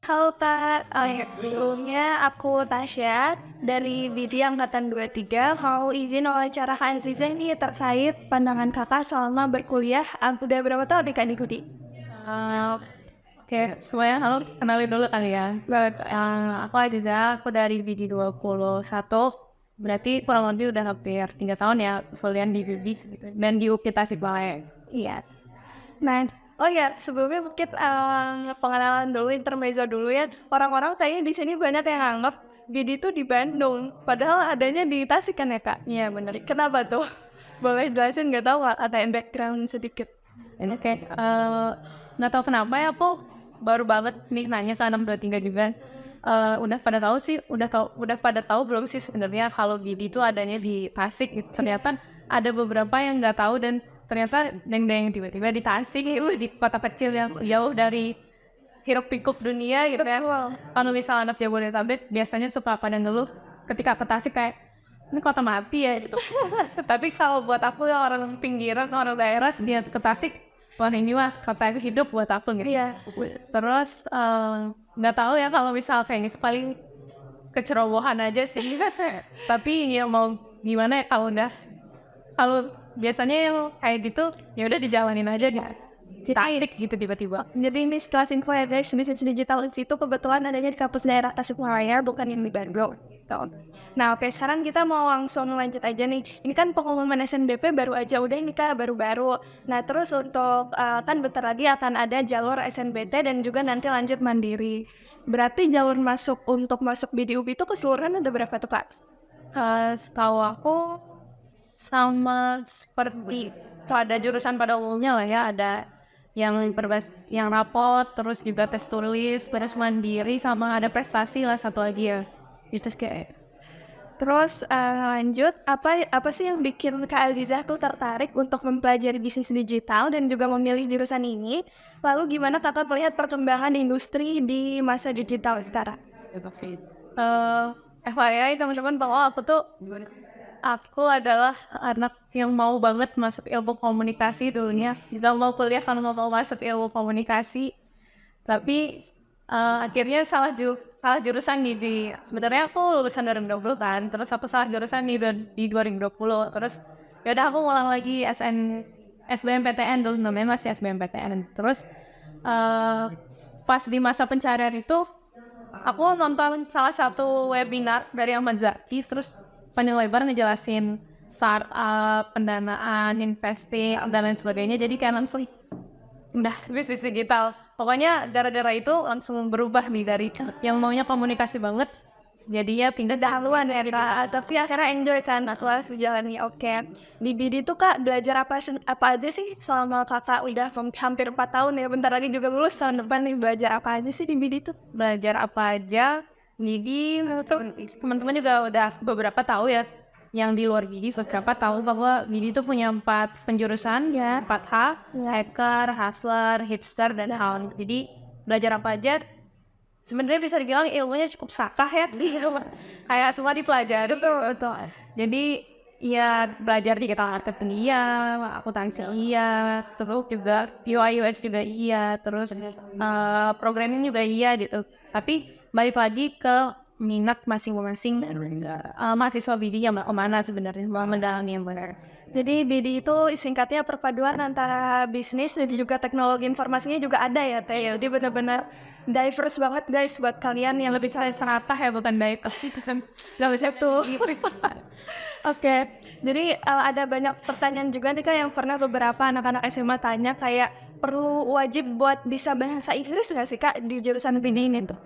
Halo Kak, sebelumnya aku Tasya dari BD Angkatan 23. Mau izin wawancara Kak Aziza ini terkait pandangan Kakak selama berkuliah. Udah berapa tahun nih Kak di Budi? Eee, oke, semuanya halo, kenalin dulu kali ya. Aku Adiza, aku dari BD21, berarti kurang lebih udah hampir 3 tahun ya kuliah di BD dan di UPI Tasikmalaya. Iya. Nah, oh ya sebelumnya mungkin pengenalan dulu, intermezzo dulu ya. Orang-orang kayaknya di sini banyak yang anggap BD itu di Bandung, padahal adanya di Tasik kan ya Kak? Iya bener, Kenapa tuh? Boleh jelasin nggak tahu Kak, ada background sedikit? ini kayak, nggak tahu kenapa ya aku baru banget nih nanya ke anak 23 juga. Udah pada tahu sih, udah pada tahu belum sih sebenarnya kalau BD itu adanya di Tasik gitu. Ternyata ada beberapa yang nggak tahu dan ternyata yang tiba-tiba di Tasik, di kota kecil yang jauh dari hiruk pikuk dunia gitu ya. Kalau misalnya anak Jabodetabek biasanya suka pada ngeluh ketika ke Tasik kayak ini kota mati ya gitu. Tapi kalau buat aku yang orang pinggiran, orang daerah dia ke Tasik, wah ini mah kota hidup buat aku gitu. Iya. Terus nggak tahu ya kalau misal kayak gitu paling kecerobohan aja sih. Tapi ya mau gimana ya kalau biasanya yang kayak gitu ya udah dijalanin aja gitu. Tasik gitu tiba-tiba. Jadi ini sekelas info ya guys, bisnis digital itu kebetulan adanya di kampus daerah Tasikmalaya, bukan yang di Bandung. Gitu. Nah oke, sekarang kita mau langsung lanjut aja nih. Ini kan pengumuman SNBP baru aja, udah ini Kak, baru-baru. Nah terus untuk, kan bentar lagi akan ada jalur SNBT dan juga nanti lanjut mandiri. Berarti jalur untuk masuk BDUB itu keseluruhan ada berapa tuh Kak? Setahu aku sama seperti ada jurusan pada umumnya lah ya, ada yang rapot, terus juga tes tulis, terus mandiri, sama ada prestasi lah satu lagi ya. Itu kayak Terus, lanjut, apa sih yang bikin Kak Azizah tuh tertarik untuk mempelajari bisnis digital dan juga memilih jurusan ini? Lalu gimana Kakak melihat perkembangan industri di masa digital sekarang? eh FYI teman-teman bahwa aku adalah anak yang mau banget masuk ilmu komunikasi dulunya. Tidak mau kuliah kalau nggak mau masuk ilmu komunikasi. Tapi akhirnya salah jurusan sebenarnya aku lulusan 2020 kan, terus aku salah jurusan di 2020. Terus ya udah aku ngulang lagi SBMPTN dulu, namanya masih SBMPTN. Terus pas di masa pencarian itu aku nonton salah satu webinar dari Ahmad Zaki, terus panjang lebar ngejelasin startup, pendanaan, investing, dan lain sebagainya. Jadi kayak langsung udah bisnis digital. Pokoknya gara-gara itu langsung berubah nih dari yang maunya komunikasi banget, jadinya pindah Haluan ya Kak, tapi akhirnya enjoy kan setelah sejalannya. Oke, di BD tuh Kak belajar apa aja sih selama Kakak udah hampir 4 tahun ya, bentar lagi juga lulus tahun depan nih, belajar apa aja sih di BD tuh? belajar apa aja. Jadi teman-teman juga udah beberapa tahu ya, yang di luar BD beberapa tahu bahwa BD itu punya 4 penjurusan ya, 4H, hacker, hustler, hipster, dan hound. Jadi belajar apa aja sebenarnya bisa dibilang ilmunya cukup sakah ya, kayak semua dipelajari. Betul. Jadi ya belajar digital marketing iya, akuntansi iya, terus juga UI UX juga iya, terus programming juga iya gitu. Tapi balik lagi ke minat masing-masing mahasiswa BD yang mau kemana sebenarnya, mau mendalami yang benar. Jadi BD itu singkatnya perpaduan antara bisnis dan juga teknologi informasinya juga ada ya Teh. Jadi benar-benar diverse banget guys buat kalian yang Lebih saya seratah ya, bukan baik itu kan nggak bisa tuh. Oke, jadi ada banyak pertanyaan juga nih Kak yang pernah beberapa anak-anak SMA tanya kayak perlu wajib buat bisa bahasa Inggris nggak sih Kak di jurusan BD ini tuh?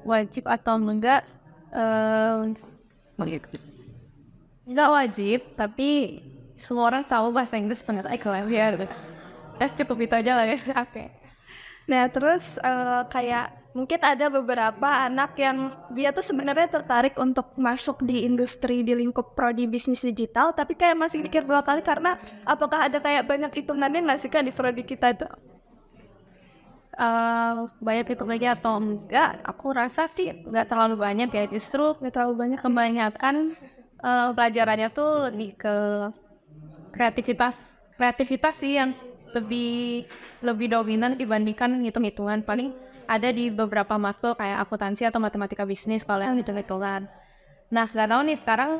wajib atau enggak. Nggak wajib, tapi semua orang tahu bahasa Inggris pengen kelar ya gitu. Cukup itu aja lah ya. Oke. Nah terus kayak mungkin ada beberapa anak yang dia tuh sebenarnya tertarik untuk masuk di industri di lingkup prodi bisnis digital, tapi kayak masih mikir 2 kali karena apakah ada kayak banyak hitungannya nggak sih Kak di prodi kita tuh? Banyak itu lagi atau enggak, aku rasa sih nggak terlalu banyak ya, justru Nggak terlalu banyak. kebanyakan pelajarannya tuh lebih ke kreativitas sih yang lebih lebih dominan dibandingkan hitung-hitungan. Paling ada di beberapa matkul kayak akuntansi atau matematika bisnis kalau yang hitung-hitungan. Nah, nggak tahu nih sekarang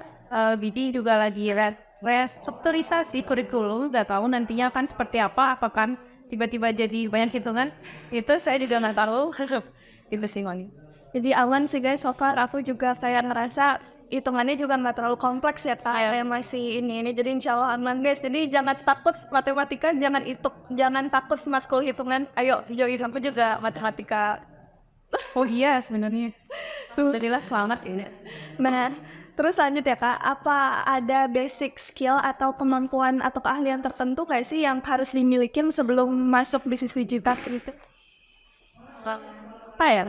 BD juga lagi restrukturisasi kurikulum, nggak tahu nantinya akan seperti apa, apakah tiba-tiba jadi banyak hitungan, itu saya juga nggak tahu. Itu sih Moni. Jadi aman sih guys, so far aku juga kayak ngerasa hitungannya juga nggak terlalu kompleks ya kak, kayak masih ini, jadi insya Allah aman guys. Jadi jangan takut matematika, jangan takut matkul hitungan, ayo join aku juga matematika. Oh iya sebenarnya. Alhamdulillah selamat ini. Nah, terus lanjut ya kak, apa ada basic skill atau kemampuan atau keahlian tertentu kayak sih yang harus dimiliki sebelum masuk bisnis digital gitu? Apa ya?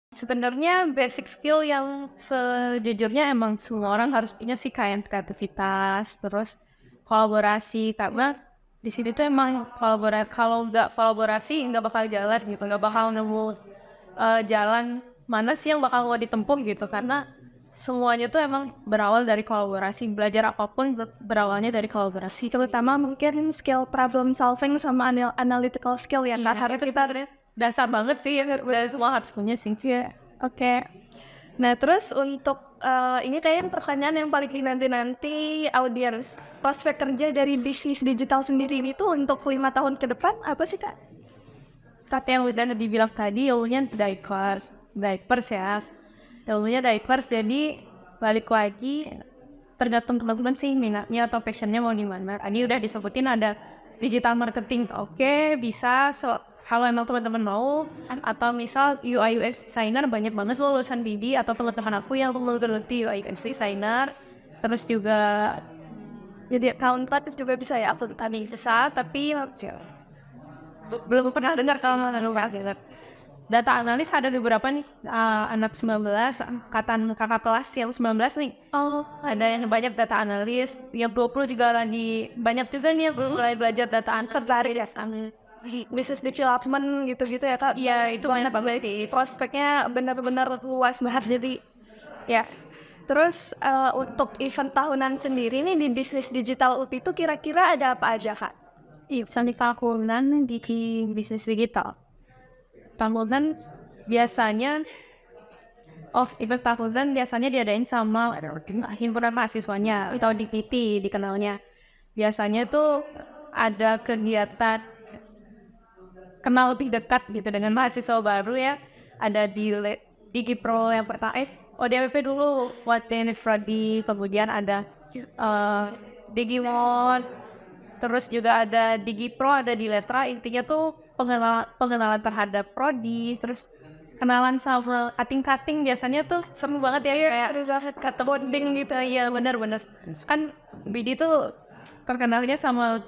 Sebenarnya basic skill yang sejujurnya emang semua orang harus punya sih, kayak kreativitas, terus kolaborasi, karena di sini tuh emang kalau nggak kolaborasi nggak bakal jalan gitu, nggak bakal nemu jalan mana sih yang bakal mau ditempuh gitu, karena semuanya tuh emang berawal dari kolaborasi. Belajar apapun berawalnya dari kolaborasi. Terutama mungkin skill problem solving sama analytical skill ya kak, harus kita Dasar banget sih, yang semua harus punya sih. Oke. Nah terus untuk ini kayaknya pertanyaan yang paling nanti audiens, prospek kerja dari bisnis digital sendiri ini tuh untuk 5 tahun ke depan apa sih kak? Kata yang udah dibilang tadi, ilmunya diapers ya, ilmunya diapers, jadi balik lagi tergantung teman-teman sih minatnya atau passionnya mau di mana. Tadi udah disebutin ada digital marketing, oke, bisa. Kalau emang teman-teman mau, atau misal UI UX designer, banyak banget lulusan BD atau teman-teman aku yang menggeluti UI UX designer. Terus juga jadi accountant juga bisa ya, aku tadi bisa, tapi belum pernah dengar sama data analis. Ada beberapa nih anak 19, angkatan kakak kelas yang 19 nih. Oh, ada yang banyak data analis, yang 20 juga lagi banyak juga nih yang mulai belajar data analis ya. Business development gitu-gitu ya kak. Iya, itu banyak banget sih. Prospeknya benar-benar luas banget, jadi ya. Terus untuk event tahunan sendiri nih di bisnis digital UPI itu kira-kira ada apa aja kak? Event tahunan di bisnis digital. Tahunan biasanya event tahunan biasanya diadain sama himpunan mahasiswanya atau DPT dikenalnya. Biasanya tuh ada kegiatan kenal lebih dekat gitu dengan mahasiswa baru ya. Ada di Digipro yang pertama, ODWP dulu, Waden Fradi, kemudian ada Digimon, terus juga ada Digipro, ada di Letra. Intinya tuh pengenalan terhadap prodi, terus kenalan sama cutting biasanya tuh seru banget ya, kayak kata bonding gitu ya. Benar-benar kan BD tuh terkenalnya sama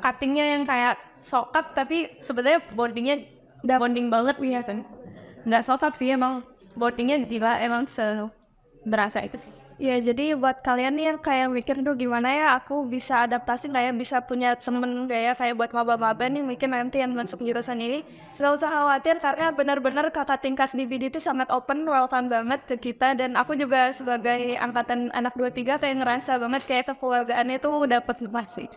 cuttingnya yang kayak sokap, tapi sebenarnya bonding banget ya. Nggak sokap sih, emang bondingnya gila, emang berasa itu sih. Ya jadi buat kalian nih yang kayak mikir tuh gimana ya aku bisa adaptasi nggak ya, bisa punya temen gak ya kayak buat maba-maba nih mungkin nanti yang masuk jurusan ini, nggak usah khawatir karena benar-benar kakak tingkat DVD itu sangat open, welcome banget ke kita. Dan aku juga sebagai angkatan anak 23 kayak ngerasa banget kayak kekeluargaannya tuh dapet masih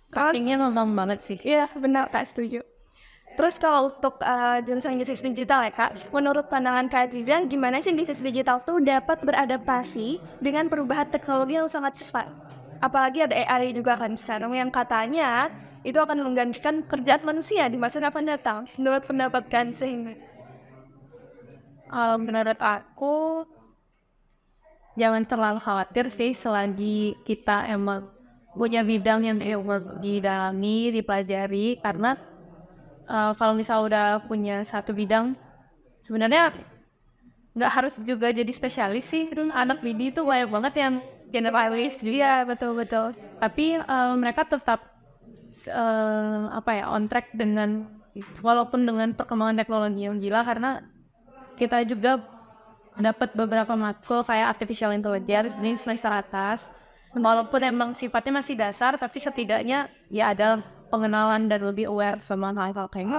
Cuttingnya memang banget sih. Iya benar kak, setuju. Terus kalau untuk jurusan bisnis digital ya kak, menurut pandangan kak Rizan, gimana sih bisnis digital tuh dapat beradaptasi dengan perubahan teknologi yang sangat cepat? Apalagi ada AI juga kan sekarang yang katanya itu akan menggantikan pekerjaan manusia di masa depan datang. Menurut pendapat kan sehingga? Menurut aku jangan terlalu khawatir sih selagi kita emang punya bidang yang didalami, dipelajari, karena kalau misal udah punya satu bidang, sebenarnya nggak harus juga jadi spesialis sih. Anak BD itu banyak banget yang generalis juga. Iya betul-betul. Tapi mereka tetap on track dengan, walaupun dengan perkembangan teknologi yang gila, karena kita juga dapat beberapa matkul kayak artificial intelligence di semester atas. Walaupun emang sifatnya masih dasar, tapi setidaknya ya ada pengenalan dan lebih aware sama hal-hal kayak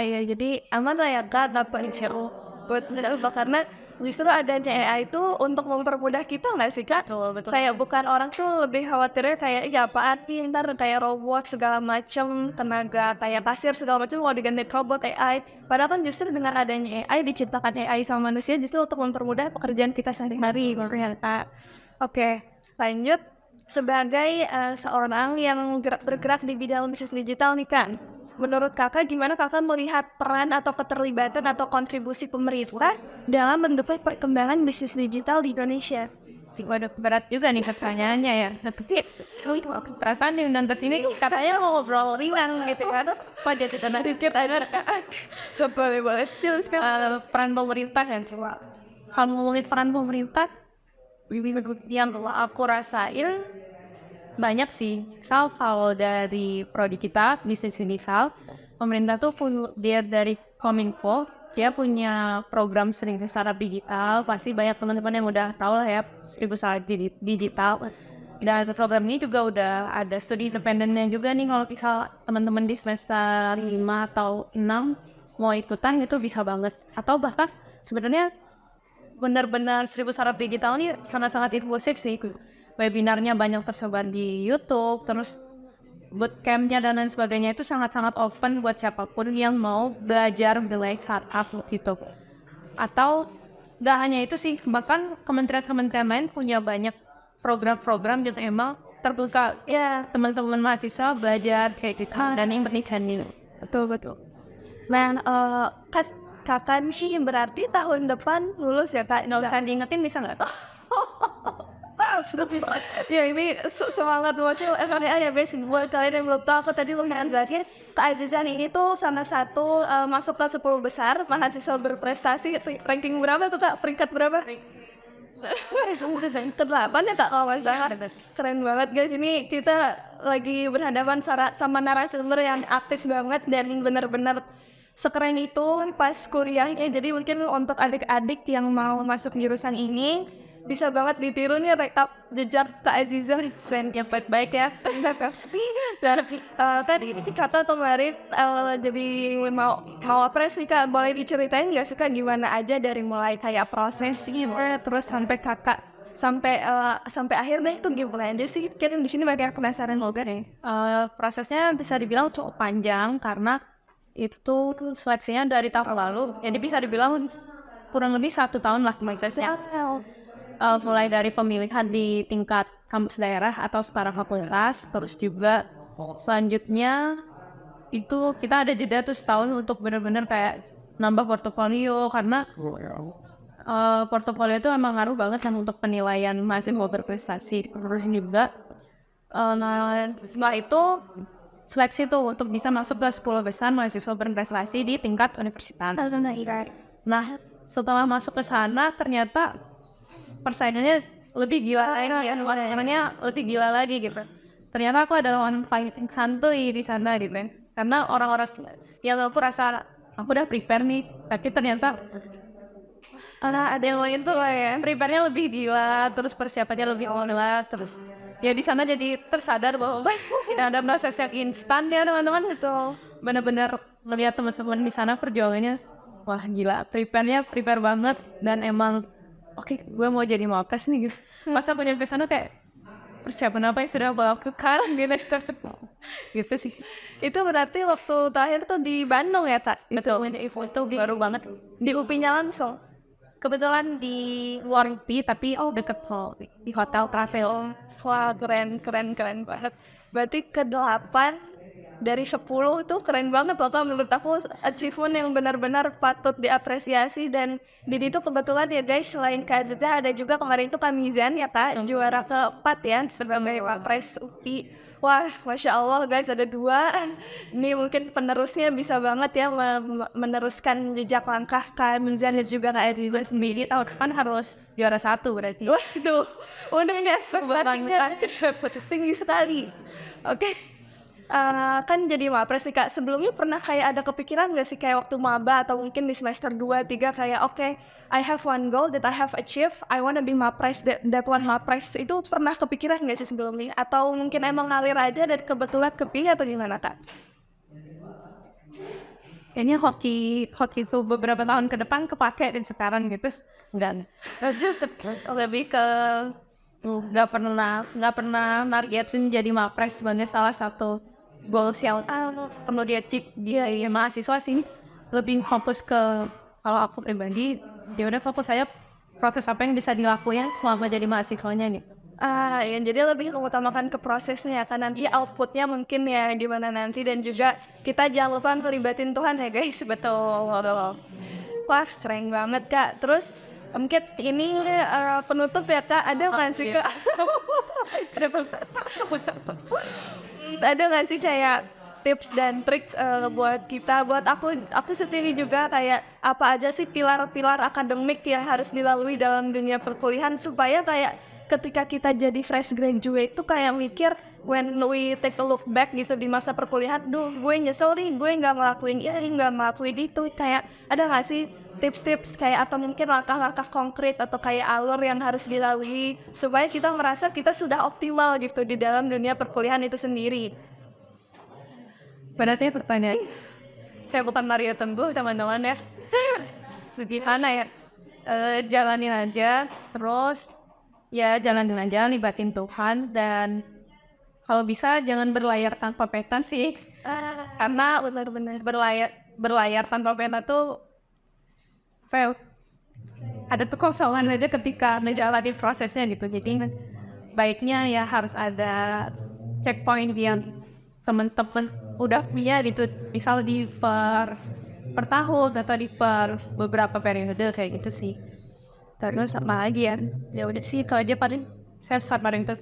ya, jadi aman lah ya kak, dapat seru buat karena justru adanya AI itu untuk mempermudah kita nggak sih Kak? Betul. Kayak bukan orang tuh lebih khawatirnya kayak ya apaan nih ntar kayak robot segala macem, tenaga kayak kasir segala macem mau diganti robot AI. Padahal kan justru dengan adanya AI diciptakan AI sama manusia justru untuk mempermudah pekerjaan kita sehari-hari ternyata. Oke, lanjut. Sebagai seorang yang bergerak di bidang bisnis digital nih kan, menurut kakak gimana kakak melihat peran atau keterlibatan atau kontribusi pemerintah dalam mendukung perkembangan bisnis digital di Indonesia? Waduh, berat juga nih pertanyaannya ya. Tapi perasaan diundang ke sini katanya mau ngobrol ringan gitu kan. Apa jadi karena dikit ada Boleh peran pemerintah yang coba. Kalau ngomongin peran pemerintah, yang aku rasain banyak sih. Misal kalau dari prodi kita, bisnis digital, pemerintah tuh dia dari Kominfo, dia punya program Seribu Startup Digital. Pasti banyak teman-teman yang udah tahu lah ya, Seribu Startup Digital. Dan program ini juga udah ada studi independennya juga nih. Kalau misal teman-teman di semester 5 atau 6 mau ikutan itu bisa banget. Atau bahkan sebenarnya benar-benar Seribu Startup Digital ini sangat-sangat inklusif sih. Webinarnya banyak tersebar di YouTube, terus bootcampnya dan lain sebagainya itu sangat-sangat open buat siapapun yang mau belajar mengenai startup gitu. Atau nggak hanya itu sih, bahkan kementerian-kementerian lain punya banyak program-program yang emang terbuka ya teman-teman mahasiswa belajar kayak gitu dan yang pernikahan ini. Betul. Nah, kapan sih berarti tahun depan lulus ya Kak? Nggak usah diingetin bisa nggak? Ya ini semangat bocil FNA ya guys. Buat kalian yang belum tahu, aku tadi lumayan jelasin Kak Azizan ini tuh salah satu masuk ke 10 besar mahasiswa berprestasi. Ranking berapa tuh Kak? Peringkat berapa? Ter-8 ya Kak kalau nggak salah. Keren banget guys, ini kita lagi berhadapan sama narasumber yang aktif banget dan benar-benar sekeren itu pas kuliahnya. Jadi mungkin untuk adik-adik yang mau masuk jurusan ini bisa banget ditiru nih rekap jejak Kak Aziza yang baik-baik ya. Dan tadi kata kemarin jadi mau apres nih Kak, boleh diceritain nggak sih Kak gimana aja dari mulai kayak prosesnya terus sampai kakak sampai akhirnya itu gimana aja sih? Kan di sini banyak penasaran juga nih. Prosesnya bisa dibilang cukup panjang karena itu seleksinya dari tahun lalu, jadi bisa dibilang kurang lebih 1 tahun lah prosesnya. Mulai dari pemilihan di tingkat kampus daerah atau setara fakultas, terus juga selanjutnya itu kita ada jeda tuh setahun untuk benar-benar kayak nambah portofolio karena portofolio itu emang ngaruh banget kan untuk penilaian mahasiswa berprestasi. Terus juga setelah itu seleksi tuh untuk bisa masuk ke 10 besar mahasiswa berprestasi di tingkat universitas. Nah, setelah masuk ke sana ternyata persaingannya lebih gila lagi ya, warnanya lebih gila lagi gitu. Ternyata aku adalah orang paling santuy di sana gitu ya. Karena orang-orang yang aku rasa aku udah prepare nih, tapi ternyata ada yang lain tuh ya, prepare-nya lebih gila, terus persiapannya lebih gila, terus ya di sana jadi tersadar bahwa tidak ada proses yang instan ya teman-teman gitu. Benar-benar melihat teman-teman di sana perjuangannya, wah gila, prepare banget dan emang oke, gue mau jadi mapres nih gitu. Pas aku nyampe sana kayak persiapan apa yang sudah aku lakukan gitu sih. Itu berarti waktu terakhir tuh di Bandung ya Kak? Betul, itu baru banget. Di UPI-nya langsung? Kebetulan di luar UPI tapi deket di hotel travel. Wah keren banget. Berarti ke-8 dari 10 itu keren banget loh Kak. Menurut aku achievement yang benar-benar patut diapresiasi. Dan di situ kebetulan ya guys, selain Kak Aziza ada juga kemarin itu Kak Mizan ya Kak, juara ke-4 ya sebagai Wapres UPI. Wah Masya Allah guys, ada 2. Ini mungkin penerusnya bisa banget ya meneruskan jejak langkah Kak Mizan dan juga Kak Aziza sendiri. Tahun depan harus juara 1 berarti. Waduh, udah nggak sebatangnya tinggi sekali. Oke. Kan jadi Wapres nih Kak, sebelumnya pernah kayak ada kepikiran gak sih kayak waktu maba atau mungkin di semester 2, 3 kayak oke, I have one goal that I have achieved, I wanna be Wapres, that one Wapres. Itu pernah kepikiran gak sih sebelumnya? Atau mungkin emang ngalir aja dan kebetulan kepilih atau gimana Kak? Kayaknya hoki itu beberapa tahun ke depan kepake dan sekarang gitu. dan lebih ke nggak pernah nargetin jadi mapres. Sebenarnya salah satu goals yang perlu dia achieve dia ya mahasiswa sih, lebih fokus ke, kalau aku pribadi dia udah fokus aja proses apa yang bisa dilakuin selama jadi mahasiswanya nih. Ya jadi lebih mengutamakan ke prosesnya kan, nanti outputnya mungkin ya gimana nanti, dan juga kita jangan lupa melibatin Tuhan ya guys. Betul. Wah keren banget Kak. Terus mungkin ini penutup ya Kak, ada nggak sih Kak? Ada nggak sih kayak tips dan trik buat kita, buat aku sendiri juga, kayak apa aja sih pilar-pilar akademik yang harus dilalui dalam dunia perkuliahan supaya kayak ketika kita jadi fresh graduate tuh kayak mikir when we take a look back gitu di masa perkuliahan, duh gue nyesel nih gue nggak ngelakuin ini, nggak ngelakuin itu. Kayak ada nggak sih tips-tips kayak atau mungkin langkah-langkah konkret atau kayak alur yang harus dilalui supaya kita merasa kita sudah optimal gitu di dalam dunia perkuliahan itu sendiri? Berarti pertanyaan, saya bukan Mario Teguh teman-teman ya. Gimana ya? Jalanin aja, terus ya jalanin aja, libatin Tuhan, dan kalau bisa jangan berlayar tanpa peta sih. Karena benar-benar berlayar tanpa peta tuh fail. Ada tuh kosongan aja ketika menjalani prosesnya gitu. Jadi baiknya ya harus ada checkpoint yang teman-teman udah punya gitu, misal di per tahun atau di per beberapa periode kayak gitu sih. Terus apa lagi ya udah sih kalau aja paling saya paling terus.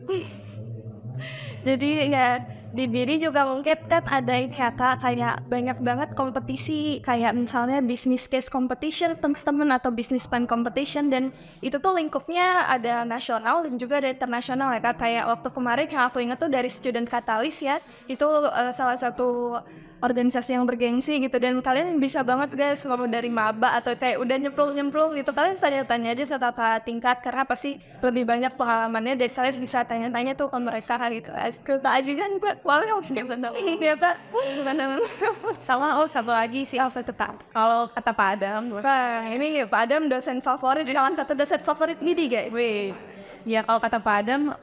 Jadi ya di diri juga mungkin kan ada ini ya Kak, kayak banyak banget kompetisi, kayak misalnya business case competition teman-teman atau business plan competition, dan itu tuh lingkupnya ada nasional dan juga ada internasional ya Kak. Kayak waktu kemarin yang aku ingat tuh dari Student Catalyst ya, itu salah satu organisasi yang bergengsi gitu, dan kalian bisa banget guys kalau dari maba atau kayak udah nyemplung gitu, kalian tanya aja setara tingkat, karena pasti lebih banyak pengalamannya dan kalian bisa tanya-tanya tuh ke mereka gitu. Kita aja kan buat wow ya Pak. Sama satu lagi sih harus tetap. Kalau kata Pak Adam, Wah ini ya Pak Adam dosen favorit, salah satu dosen favorit ini guys. Ya kalau kata Pak Adam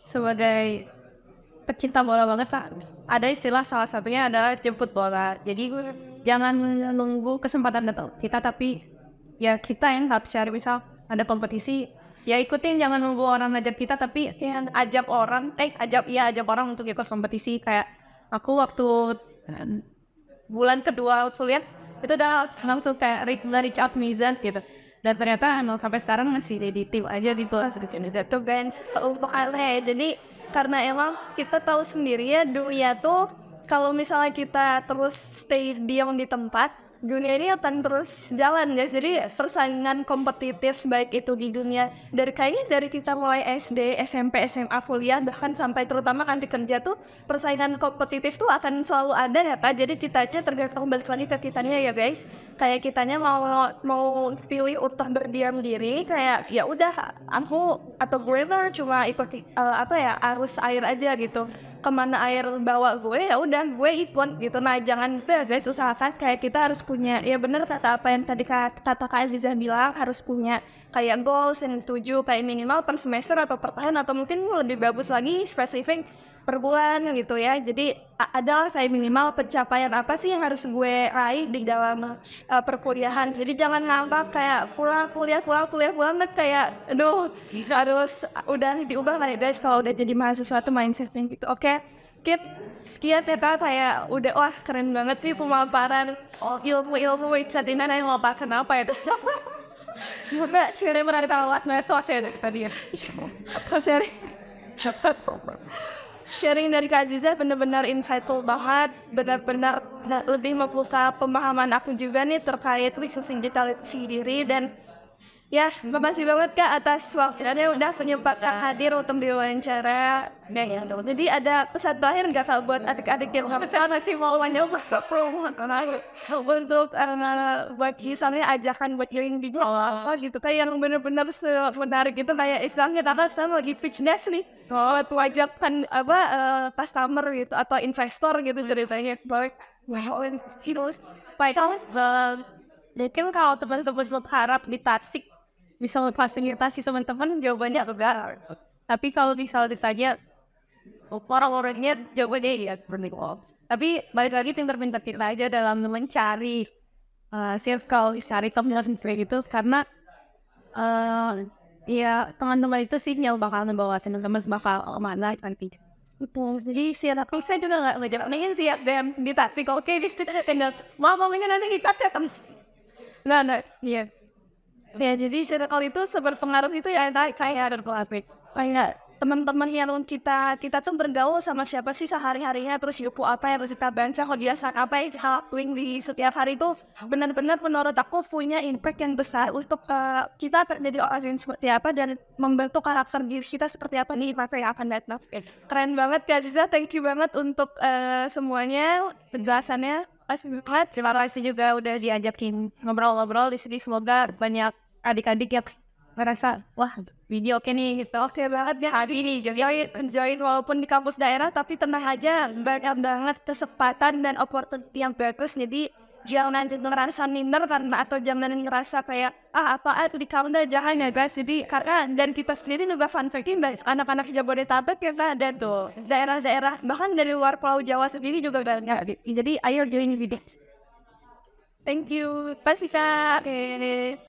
sebagai pecinta bola banget Pak, ada istilah salah satunya adalah jemput bola. Jadi jangan nunggu kesempatan datang kita, tapi ya kita yang harus cari. Misal ada kompetisi, ya ikutin, jangan nunggu orang ngajak kita, tapi ya ajak orang untuk ikut kompetisi. Kayak aku waktu bulan kedua kuliah itu udah langsung kayak reach out Mizan gitu, dan ternyata emang sampai sekarang masih di tim aja gitu. Itu guys untuk aneh. Jadi karena emang kita tahu sendiri ya, dunia tuh kalau misalnya kita terus stay diam di tempat, dunia ini akan terus jalan guys. Jadi persaingan kompetitif baik itu di dunia dari kita mulai SD, SMP, SMA, kuliah, bahkan sampai terutama kan di kerja tuh persaingan kompetitif tuh akan selalu ada ya Kak. Jadi kita aja tergantung balik lagi ke kitanya ya guys. Kayak kitanya mau pilih untuk berdiam diri, kayak ya udah aku atau gue cuma ikuti arus air aja gitu, kemana air bawa gue ya udah gue ikut gitu. Nah jangan itu ya guys, usahakan kayak kita harus punya, ya bener kata apa yang tadi kata Kak Aziza bilang, harus punya kayak goals yang tuju, kayak minimal per semester atau per tahun, atau mungkin lebih bagus lagi spesifik per bulan gitu ya. Jadi adalah saya minimal pencapaian apa sih yang harus gue raih di dalam perkuliahan. Jadi jangan ngambak kayak pulang kuliah banget, kayak aduh harus udah diubah lah ya guys kalau udah jadi mahasiswa tuh mindsetnya gitu. Oke, sekian ya Kak, kayak udah wah keren banget sih pemaparan ilmu catinan yang mau pakai kenapa ya Mbak Cire pernah ditawas ya tadi ya. Sharing dari Kak Aziza benar-benar insightful banget, benar-benar lebih membuka pemahaman aku juga nih terkait research digital itu sendiri. Dan ya, makasih banget Kak atas waktunya udah menyempatkan hadir untuk diwawancara. Jadi ada pesan terakhir nggak Kak buat adik-adik yang masih mau mencoba untuk buat misalnya ajakan buat join di apa gitu, kayak yang benar-benar menarik gitu, kayak istilahnya Kakak sekarang lagi pitch-ness nih buat wajakan customer gitu atau investor gitu ceritanya. Baik, Baik, mungkin kalau teman-teman harap di Tasik bisa memfasilitasi teman-teman, jawabannya enggak. Tapi kalau misal ditanya orang-orangnya, jawabannya iya seperti itu. Tapi balik lagi pintar-pintar kita aja dalam mencari circle, cari teman kayak gitu, karena ya teman-teman itu sih yang bakal membawa teman-teman bakal kemana nanti. Betul, jadi Tapi saya juga nggak ngejalanin sih ya DM di Tasik, oke di situ tinggal mau ngomongin nanti kita ketemu. Nah, iya. ya jadi circle itu seberpengaruh itu ya kayak kayak teman-teman yang kita tuh bergaul sama siapa sih sehari-harinya, terus buku apa yang harus kita baca, kebiasaan apa yang kita lakuin di setiap hari itu benar-benar menurut aku punya impact yang besar untuk kita menjadi orang yang seperti apa dan membentuk karakter diri kita seperti apa nih masa yang akan datang. Keren banget Kak Ziza, thank you banget untuk semuanya penjelasannya. Kasih banget. Terima kasih juga udah diajakin ngobrol-ngobrol di sini, semoga banyak adik-adik yang ngerasa wah video oke nih gitu. Oke banget ya hari ini enjoy walaupun di kampus daerah, tapi tenang aja banyak banget kesempatan dan opportunity yang bagus, jadi jangan ngerasa minder karena atau jangan ngerasa kayak apaan di kampus jangan ya guys. Jadi karena dan kita sendiri juga fun fact-in guys, anak-anak Jabodetabek kita ada tuh daerah-daerah bahkan dari luar Pulau Jawa sendiri juga banyak, jadi ayo join video. Thank you, pasti Kak. Oke.